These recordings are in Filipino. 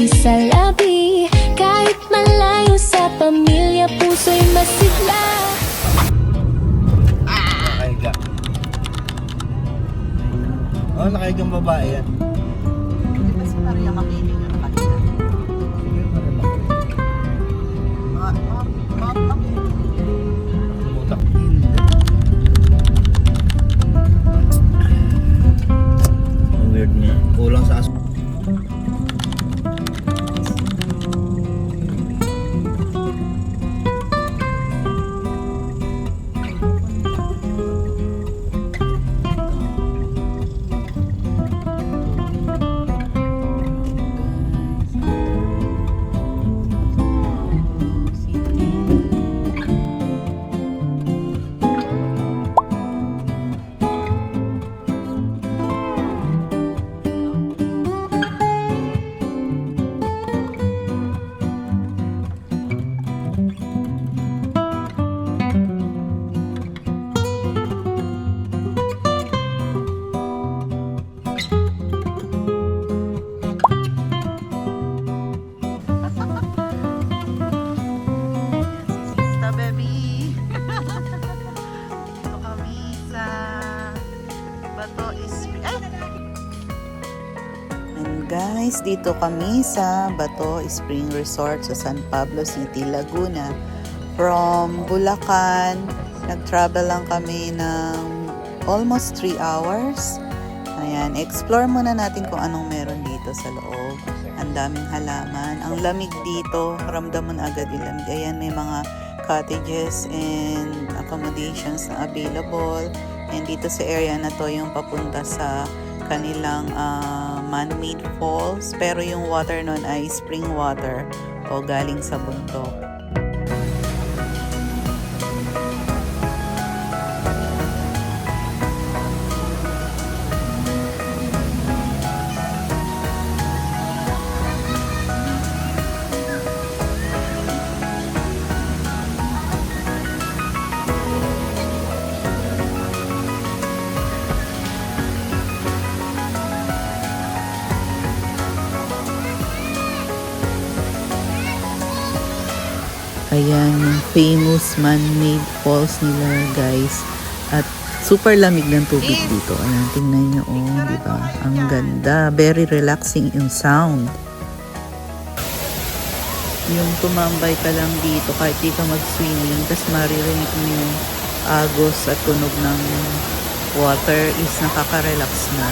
di sa labi. Kahit malayo sa pamilya, puso'y masigla. Nakahiga. Oo, nakahigang babae yan. Di ba si Maria Makiling na nakahiga? Tumutak. Ang weird niya. Kulang sa aso. Guys, dito kami sa Bato Spring Resort sa San Pablo City, Laguna. From Bulacan, nag-travel lang kami ng almost 3 hours. Ayan, explore muna natin kung anong meron dito sa loob. Ang daming halaman. Ang lamig dito, ramdam mo na agad yung lamig. Ayan, may mga cottages and accommodations na available. And dito sa area na to yung papunta sa kanilang man-made falls, pero yung water nun ay spring water o galing sa bundok. Ayan, yung famous man-made falls nila, guys. At super lamig ng tubig dito. Ayan, tingnan nyo, oh, di ba? Ang ganda. Very relaxing yung sound. Yung tumambay ka lang dito, kahit di ka mag-swimming, tas maririnig mo yung agos at tunog ng water is nakaka-relax na.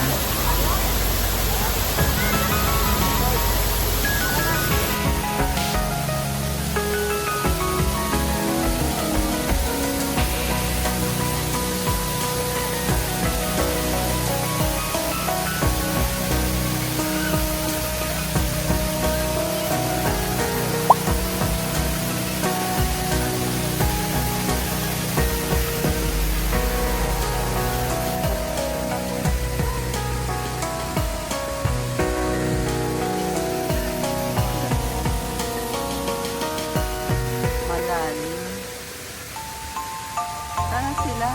Sana sila.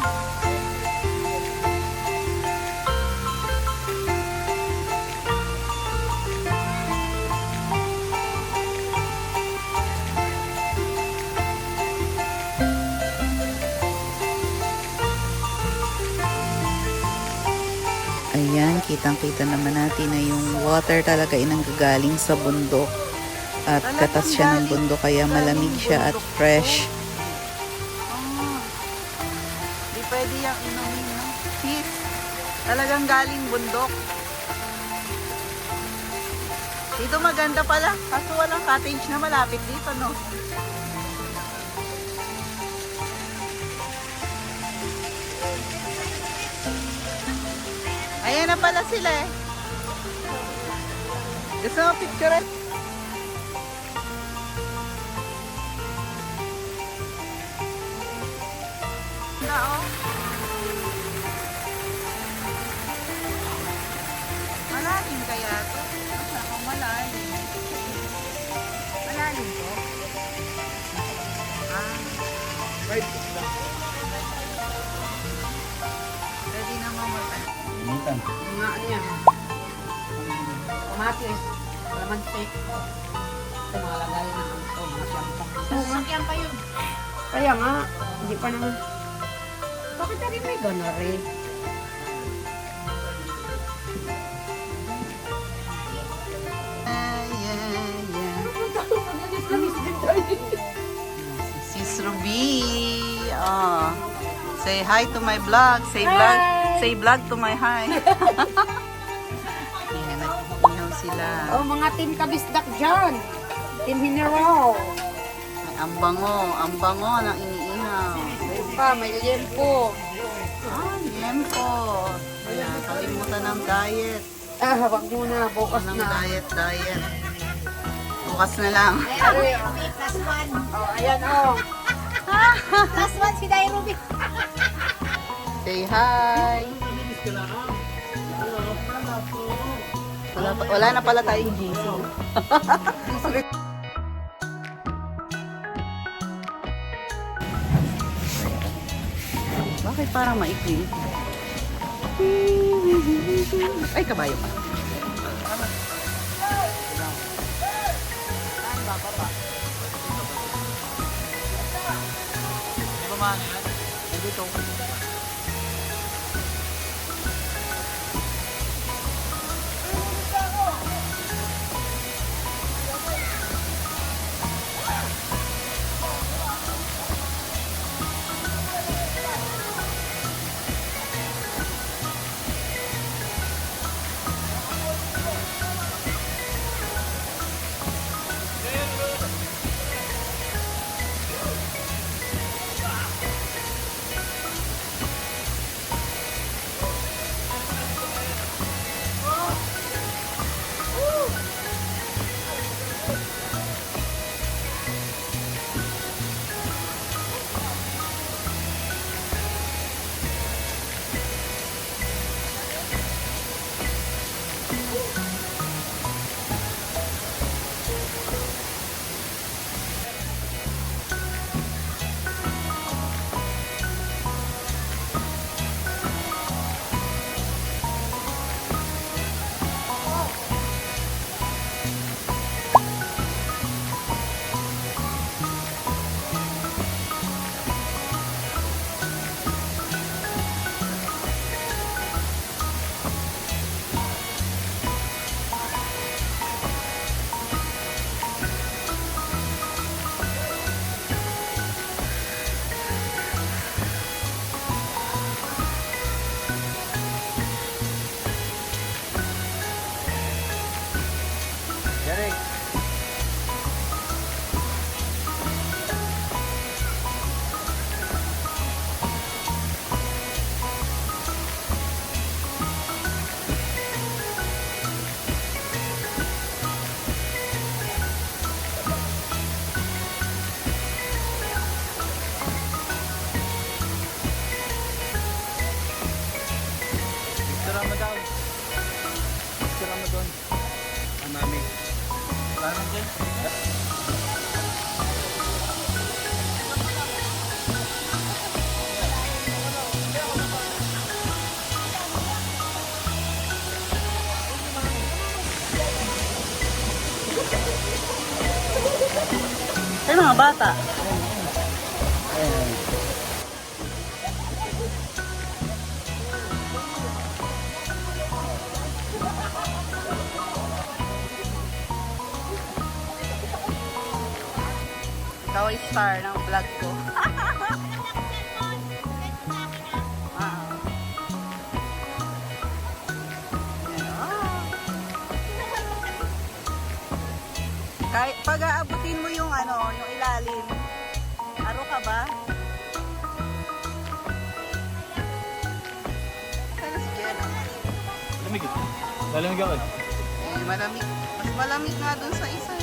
Ayan, kitang-kita naman natin na yung water talaga inanggagaling sa bundok. At katas siya ng bundok kaya malamig siya at fresh. Pwede yung inumin, no? Sis, talagang galing bundok. Dito maganda pala, kaso walang cottage na malapit dito, no? Ayan na pala sila eh. Gusto mo picture it? Malalim kaya to? Basta kung malalim. Malalim to? Pwede na mamatan. Initan. Mga ano yan? Kamatis. Laman steak. Ito mga lagayan ng ito, mga shampoo. Sasakyan pa yun. Kaya nga, hindi pa naman. Bakit na rin may gano'n rin? Sis Ruby. Oh. Say hi to my vlog. Say vlog to my hi. Ayan, nag-ihaw sila. Oh, mga team kabisdak dyan. Team Hinero. Ay, ang bango ng iniihaw. Ayun pa, may lempo. Ah, yempo. Ayan, kalimutan ng diet. Wag muna, bukas Ng na. diet. Bukas na lang. Oh, ayan oh. Plus one si Dai Ruby. Say hi. Wala na pala tayong Jisoo. Bakit parang maikli? Ay, kabayo pa. Ay, mga bata. Ikaw ay star ng vlog ko. Wow. Yan, oh. Kahit pag-aabutin mo yung yung ilalim. Aro ka ba? Sana si Jenna. Malamig ito. Malamig ako eh. Eh, malamig. Mas malamig nga dun sa isa.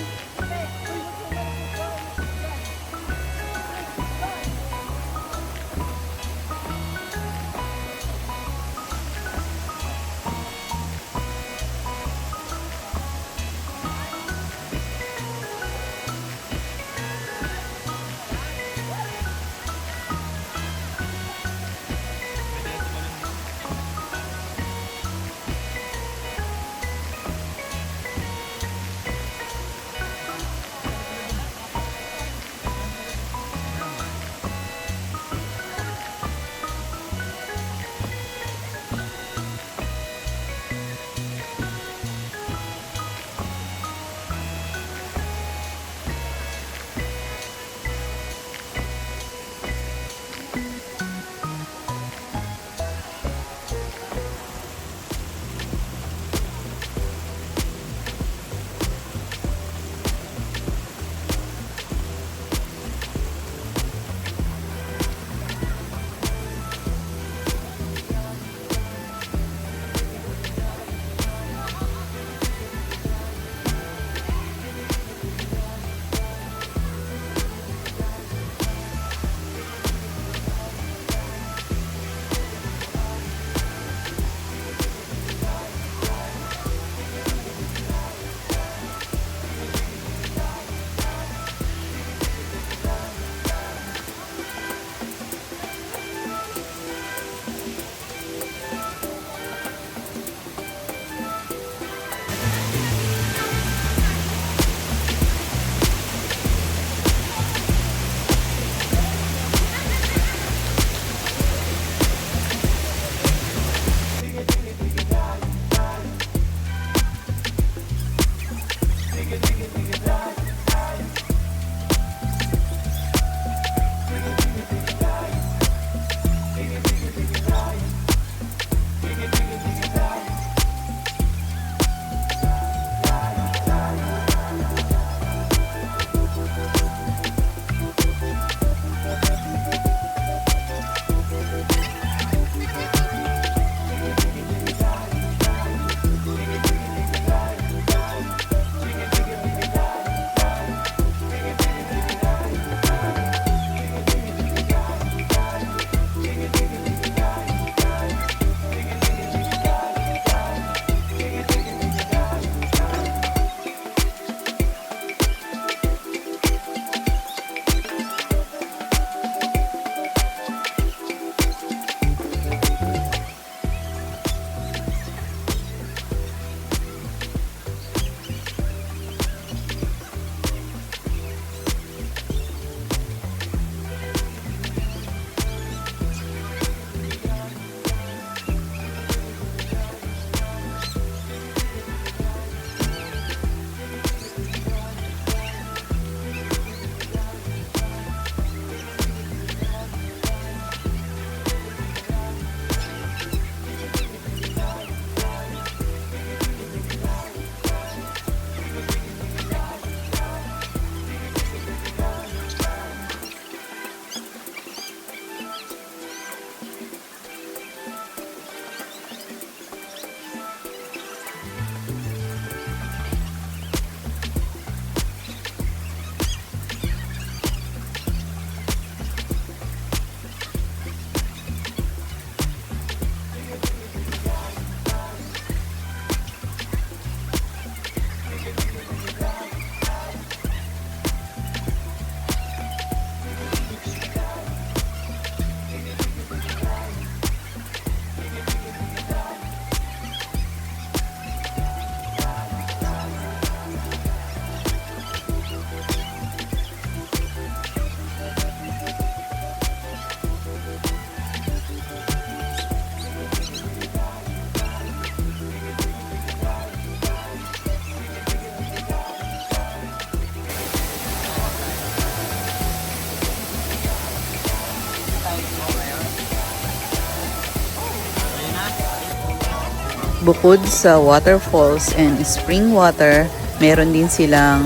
Bukod sa waterfalls and spring water, meron din silang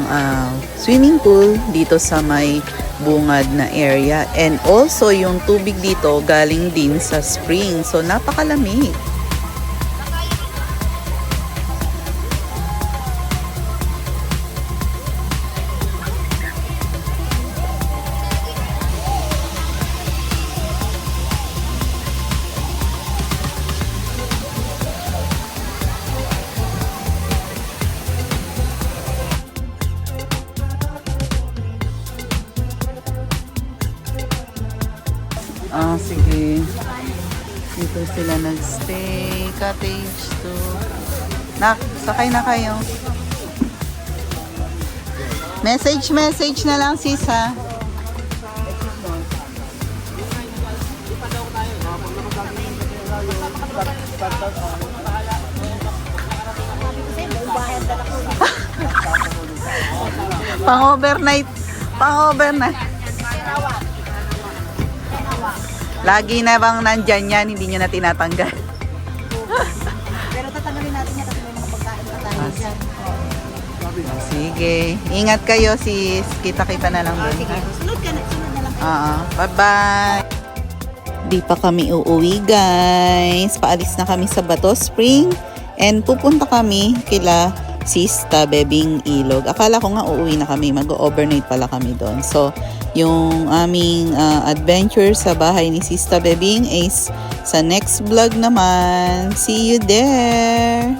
swimming pool dito sa may bungad na area. And also, yung tubig dito galing din sa spring. So, napakalamig. Sige. Dito sila nagstay. Cottage to. Nak, sakay na kayo. Message na lang, sis, ha? Pang-overnight. Lagi na bang nandyan yan, hindi nyo na tinatanggal. Pero tatanggalin natin yan kasi may mga pagkain pa tayo dyan. Sige. Ingat kayo, sis. Kita-kita na lang doon. Sige, sunod na lang. Bye-bye. Di pa kami uuwi, guys. Paalis na kami sa Bato Spring. And pupunta kami kila Sista Bebing Ilog. Akala ko nga uuwi na kami. Mag-overnight pala kami doon. So, yung aming adventure sa bahay ni Sista Bebing is sa next vlog naman. See you there!